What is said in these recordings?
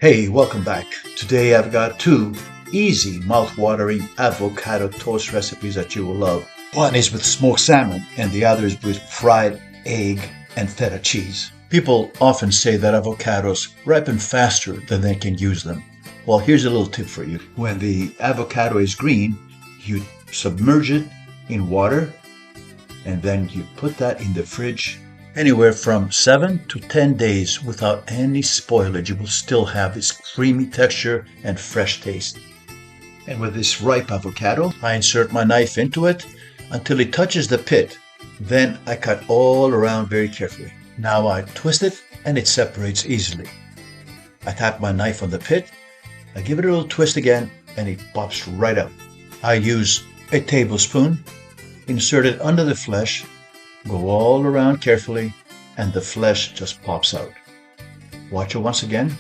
Hey, welcome back. Today I've got two easy mouth-watering avocado toast recipes that you will love. One is with smoked salmon and the other is with fried egg and feta cheese. People often say that avocados ripen faster than they can use them. Well, here's a little tip for you. When the avocado is green, you submerge it in water and then you put that in the fridge anywhere from 7 to 10 days without any spoilage. You will still have this creamy texture and fresh taste. And with this ripe avocado, I insert my knife into it until it touches the pit. Then I cut all around very carefully. Now I twist it and it separates easily. I tap my knife on the pit, I give it a little twist again and it pops right out. I use a tablespoon, insert it under the flesh, go all around carefully, and the flesh just pops out. Watch it once again,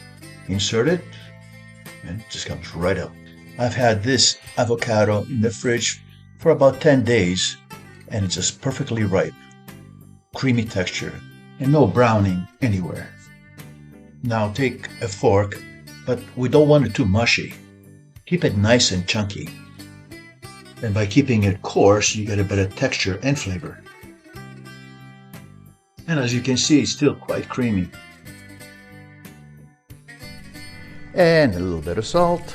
insert it, and it just comes right out. I've had this avocado in the fridge for about 10 days, and it's just perfectly ripe. Creamy texture, and no browning anywhere. Now take a fork, but we don't want it too mushy. Keep it nice and chunky. And by keeping it coarse, you get a better texture and flavor. And as you can see, it's still quite creamy. And a little bit of salt.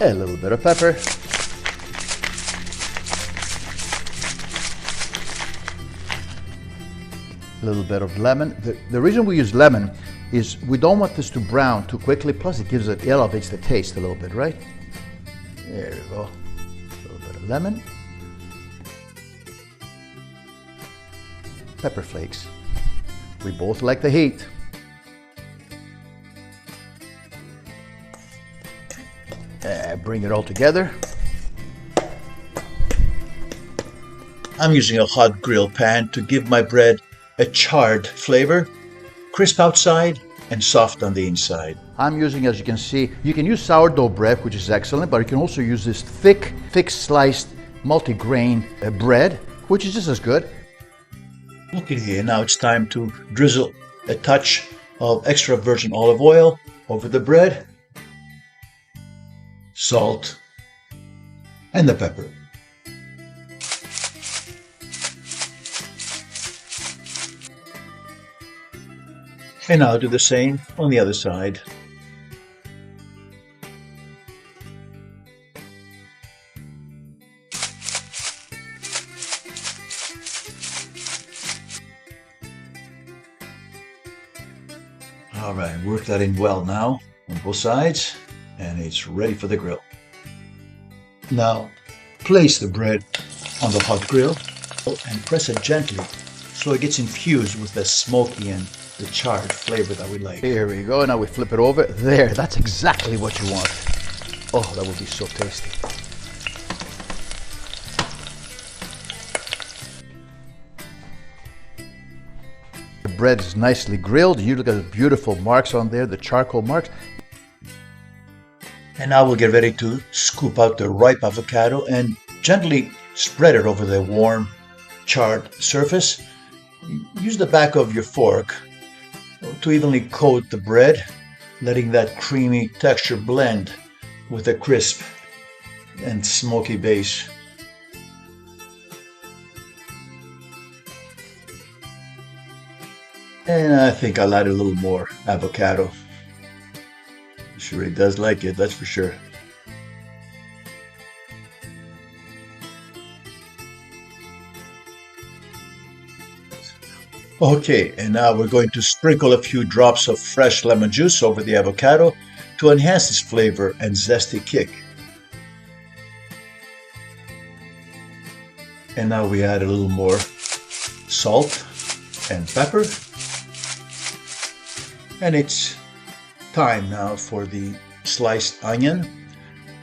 A little bit of pepper. A little bit of lemon. The reason we use lemon is we don't want this to brown too quickly, plus it elevates the taste a little bit, right? There we go. A little bit of lemon. Pepper flakes. We both like the heat. Bring it all together. I'm using a hot grill pan to give my bread a charred flavor, crisp outside and soft on the inside. I'm using, as you can see, you can use sourdough bread, which is excellent, but you can also use this thick sliced multi-grain bread, which is just as good. Okay, now it's time to drizzle a touch of extra virgin olive oil over the bread, salt, and the pepper. And now do the same on the other side. All right, work that in well now on both sides, and it's ready for the grill. Now, place the bread on the hot grill and press it gently so it gets infused with the smoky and the charred flavor that we like. Here we go. Now we flip it over. There, that's exactly what you want. Oh, that would be so tasty. The bread is nicely grilled. You look at the beautiful marks on there, the charcoal marks. And now we'll get ready to scoop out the ripe avocado and gently spread it over the warm, charred surface. Use the back of your fork to evenly coat the bread, letting that creamy texture blend with a crisp and smoky base. And I think I'll add a little more avocado. Sure, he does like it, that's for sure. Okay, and now we're going to sprinkle a few drops of fresh lemon juice over the avocado to enhance its flavor and zesty kick. And now we add a little more salt and pepper. And it's time now for the sliced onion.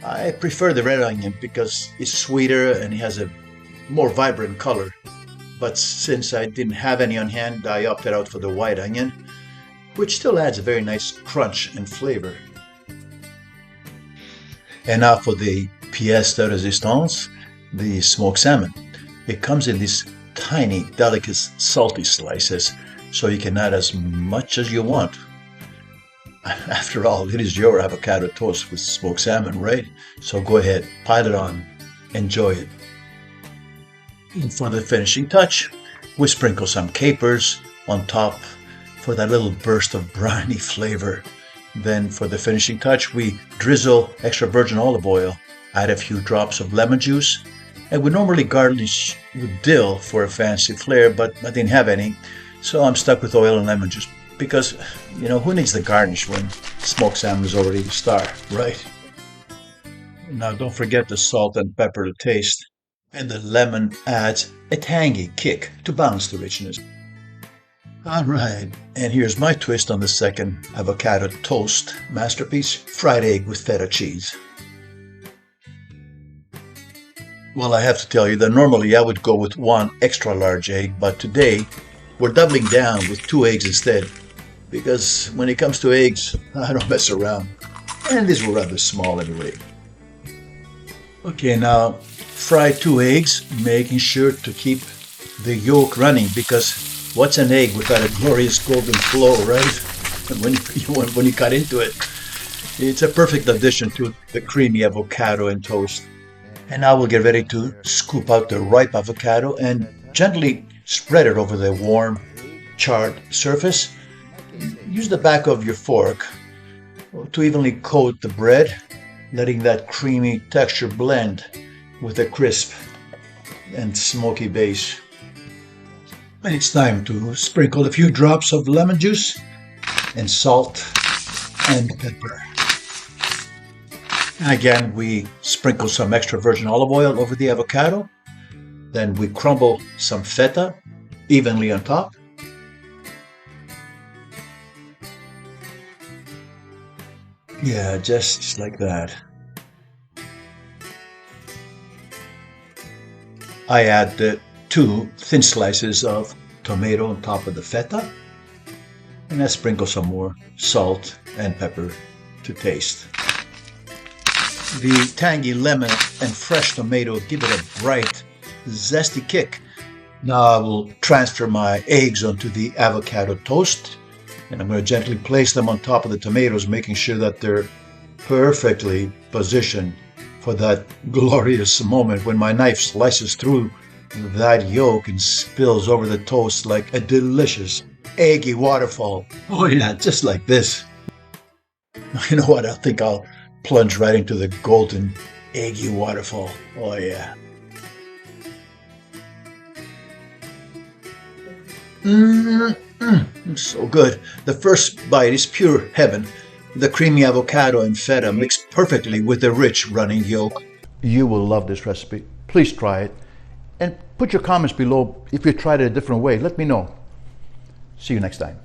I prefer the red onion because it's sweeter and it has a more vibrant color. But since I didn't have any on hand, I opted out for the white onion, which still adds a very nice crunch and flavor. And now for the pièce de résistance, the smoked salmon. It comes in these tiny, delicate, salty slices, so you can add as much as you want. After all, it is your avocado toast with smoked salmon, right? So go ahead, pile it on, enjoy it. And for the finishing touch, we sprinkle some capers on top for that little burst of briny flavor. Then for the finishing touch, we drizzle extra virgin olive oil, add a few drops of lemon juice, and we normally garnish with dill for a fancy flair, but I didn't have any, so I'm stuck with oil and lemon juice because, who needs the garnish when smoked salmon is already the star, right? Now don't forget the salt and pepper to taste, and the lemon adds a tangy kick to balance the richness. All right, and here's my twist on the second avocado toast masterpiece, fried egg with feta cheese. Well, I have to tell you that normally I would go with one extra large egg, but today we're doubling down with 2 eggs instead, because when it comes to eggs, I don't mess around, and these were rather small anyway. Okay, now fry 2 eggs, making sure to keep the yolk running, because what's an egg without a glorious golden flow, right? And when you cut into it, it's a perfect addition to the creamy avocado and toast. And now we'll get ready to scoop out the ripe avocado and gently spread it over the warm, charred surface. Use the back of your fork to evenly coat the bread, letting that creamy texture blend with a crisp and smoky base. And it's time to sprinkle a few drops of lemon juice and salt and pepper. And again, we sprinkle some extra virgin olive oil over the avocado. Then we crumble some feta evenly on top. Yeah, just like that. I add the 2 thin slices of tomato on top of the feta, and I sprinkle some more salt and pepper to taste. The tangy lemon and fresh tomato give it a bright, zesty kick. Now I will transfer my eggs onto the avocado toast, and I'm going to gently place them on top of the tomatoes, making sure that they're perfectly positioned for that glorious moment when my knife slices through that yolk and spills over the toast like a delicious eggy waterfall. Oh yeah, just like this. You know what? I think I'll plunge right into the golden eggy waterfall. Oh yeah. So good. The first bite is pure heaven. The creamy avocado and feta mix perfectly with the rich running yolk. You will love this recipe. Please try it. And put your comments below if you tried it a different way. Let me know. See you next time.